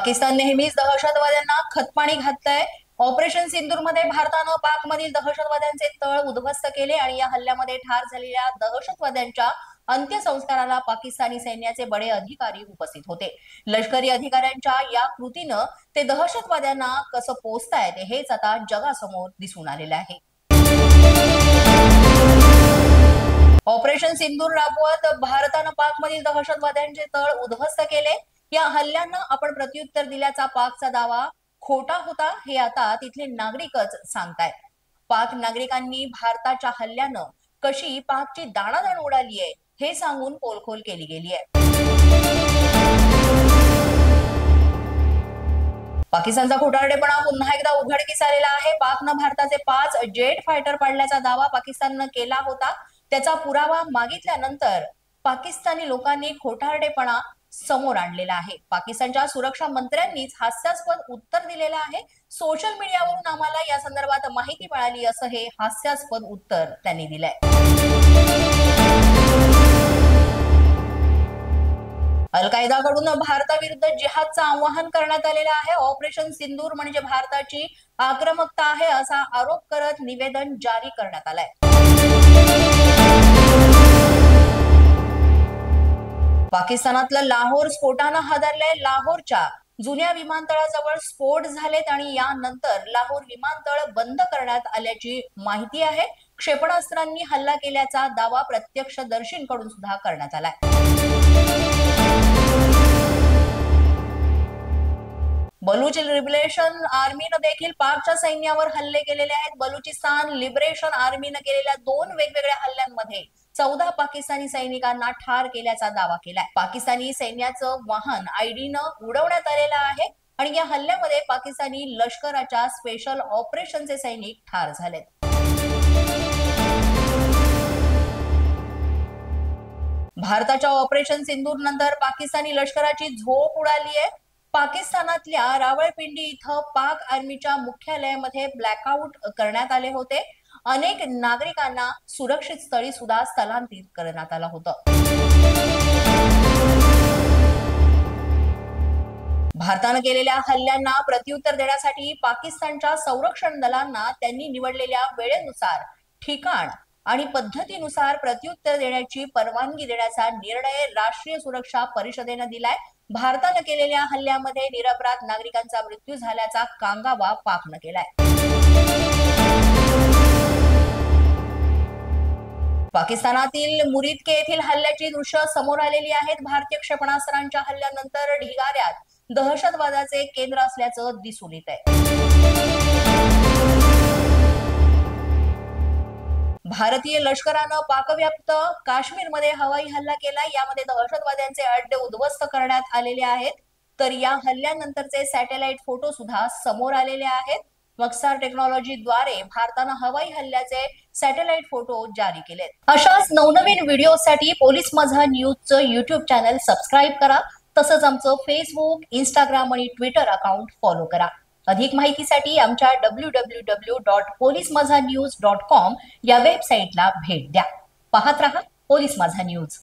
पाकिस्तान नेहमीच दहशतवाद्यांना खतपाणी घातलंय। ऑपरेशन सिंदूरमध्ये भारतानं पाकमधील दहशतवाद्यांचे तळ उद्ध्वस्त केले आणि या हल्ल्यामध्ये ठार झालेल्या दहशतवाद्यांच्या अंत्यसंस्काराला पाकिस्तानी सैन्याचे बडे अधिकारी उपस्थित होते। लष्करी अधिकाऱ्यांच्या या कृतीनं ते दहशतवाद्यांना कसं पोचतायत हेच आता जगासमोर दिसून आलेलं आहे। ऑपरेशन सिंदूर राबवत भारतानं पाकमधील दहशतवाद्यांचे तळ उद्ध्वस्त केले। या हल्ल्यांना आपण प्रत्युत्तर दिल्याचा पाकचा दावा खोटा होता हे आता तिथले नागरिकच सांगतायत। पाक नागरिकांनी भारताच्या हल्ल्यानं कशी पाकची दाणादाण उडाली आहे हे सांगून पोलखोल केली गेली आहे। पाकिस्तानचा खोटारडेपणा पुन्हा एकदा उघडकीस आलेला आहे। पाकनं भारताचे 5 जेट फायटर पाडल्याचा दावा पाकिस्ताननं केला होता। त्याचा पुरावा मागितल्यानंतर पाकिस्तानी लोकांनी खोटारडेपणा समोर आणलेला आहे। पाकिस्तानच्या सुरक्षा मंत्र्यांनीच हास्यास्पद उत्तर दिलेलं आहे। सोशल मीडियावरून आम्हाला या संदर्भात माहिती मिळाली असं हे हास्यास्पद उत्तर त्यांनी दिलंय। अल-कायदाकडून भारताविरुद्ध जिहादचं आवाहन करण्यात आलेलं आहे। ऑपरेशन सिंदूर म्हणजे भारताची आक्रमकता आहे असा आरोप करत निवेदन जारी करण्यात आलंय। पाकिस्तानातलं लाहोर स्फोटानं हादरलंय। लाहोरच्या जुन्या विमानतळाजवळ स्फोट झालेत आणि यानंतर लाहोर विमानतळ बंद करण्यात आल्याची माहिती आहे। क्षेपणास्त्रांनी हल्ला केल्याचा दावा प्रत्यक्षदर्शींकडून सुद्धा करण्यात आलाय। बलूच लिबरेशन आर्मीनं देखील पाकच्या सैन्यावर हल्ले केलेले आहेत। बलुचिस्तान लिबरेशन आर्मीनं केलेल्या 2 वेगवेगळ्या हल्ल्यांमध्ये 14 पाकिस्तानी सैनिकांना ठार केल्याचा दावा केलाय। पाकिस्तानी सैन्याचं वाहन आयडीनं उडवण्यात आलेलं आहे आणि या हल्ल्यामध्ये पाकिस्तानी लष्कराच्या स्पेशल ऑपरेशनचे सैनिक ठार झालेत। भारताच्या ऑपरेशन सिंदूर नंतर पाकिस्तानी लष्कराची झोप उडाली आहे। पाकिस्तानातल्या रावळपिंडी इथं पाक आर्मीच्या मुख्यालयामध्ये ब्लॅकआउट करण्यात आले होते। अनेक नागरिकांना सुरक्षित स्थळी सुद्धा स्थलांतरित करण्यात आलं होतं। भारतानं केलेल्या हल्ल्यांना प्रत्युत्तर देण्यासाठी पाकिस्तानच्या संरक्षण दलांना त्यांनी निवडलेल्या वेळेनुसार, ठिकाण आणि पद्धतीनुसार प्रत्युत्तर देण्याची परवानगी देण्याचा निर्णय राष्ट्रीय सुरक्षा परिषदेनं दिलाय। भारतानं केलेल्या हल्ल्यामध्ये निरपराध नागरिकांचा मृत्यू झाल्याचा कांगावा पाकनं केलाय। पाकिस्तानातील मुरिदके येथील हल्ल्याची दृश्य समोर आलेली आहेत। भारतीय क्षेपणास्त्रांच्या हल्ल्यानंतर ढिगाऱ्यात दहशतवादाचे केंद्र असल्याचं दिसून येत आहे। भारतीय लष्करानं पाकव्याप्त काश्मीरमध्ये हवाई हल्ला केला। यामध्ये दहशतवाद्यांचे अड्डे उद्ध्वस्त करण्यात आलेले आहेत। तर या हल्ल्यानंतरचे सॅटेलाइट फोटो सुद्धा समोर आलेले आहेत। मक्सार टेक्नॉलॉजीद्वारे भारतानं हवाई हल्ल्याचे सॅटेलाइट फोटो जारी केलेत। अशाच नवनवीन व्हिडिओसाठी पोलीस माझा न्यूजचं YouTube चॅनल सबस्क्राइब करा। तसंच आमचं फेसबुक, इंस्टाग्राम आणि ट्विटर अकाउंट फॉलो करा। अधिक माहितीसाठी आमच्या www.polismazhanews.com या वेबसाईटला भेट द्या। पाहत रहा पोलीस माझा न्यूज।